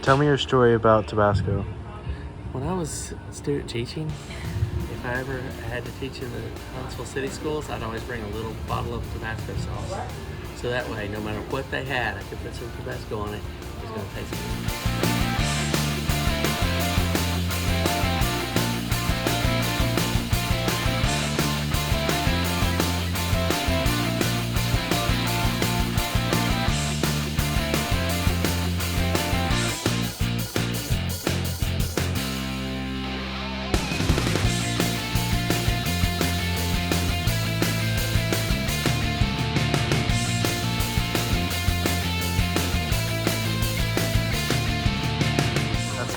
tell me your story about Tabasco. When I was student teaching, if I ever had to teach in the Huntsville City Schools, I'd always bring a little bottle of Tabasco sauce. So that way, no matter what they had, I could put some Tabasco on it. It was going to taste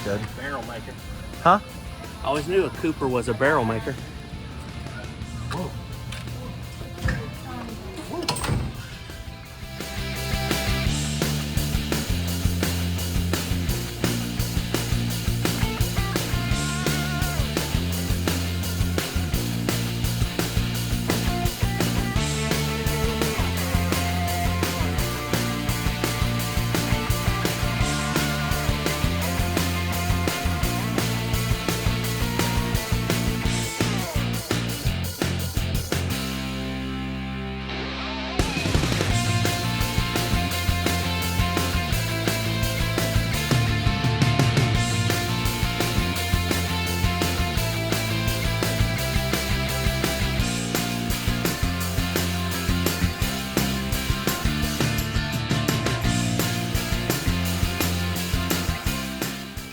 good. Good. Barrel maker. Huh? I always knew a Cooper was a barrel maker. Whoa.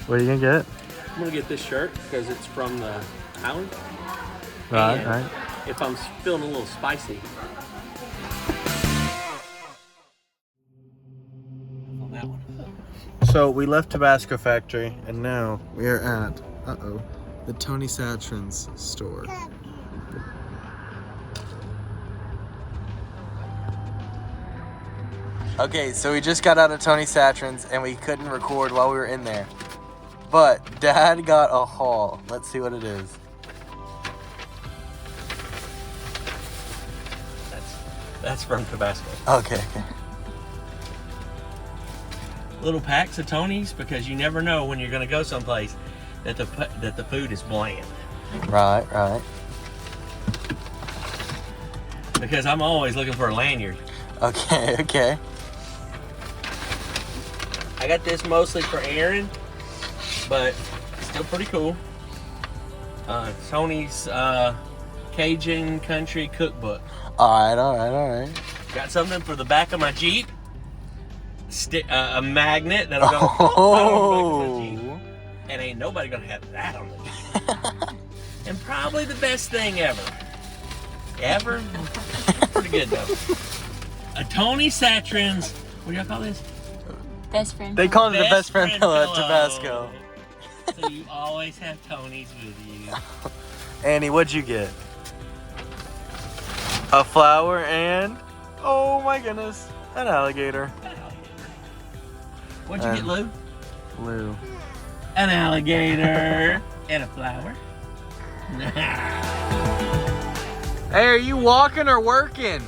What are you gonna get? I'm gonna get this shirt because it's from the island. Right, And right. if I'm feeling a little spicy. On that one. So we left Tabasco Factory and now we are at, the Tony Satrin's store. Okay, so we just got out of Tony Satrin's and we couldn't record while we were in there. But Dad got a haul. Let's see what it is. That's from Tabasco. Okay. Little packs of Tony's because you never know when you're gonna go someplace that the food is bland. Right, right. Because I'm always looking for a lanyard. Okay, okay. I got this mostly for Aaron, but still pretty cool. Tony's Cajun Country Cookbook. Alright, alright. Got something for the back of my Jeep. A magnet that'll go Oh. on the back of my Jeep. And ain't nobody gonna have that on the Jeep. And probably the best thing ever. Ever? Pretty good though. A Tony Satrin's, what do y'all call this? Best friend. They call it the best friend pillow at Tabasco. So you always have Tony's with you. Annie, what'd you get? A flower and, oh my goodness, an alligator. What'd you get, Lou? Lou. An alligator and a flower. Hey, are you walking or working?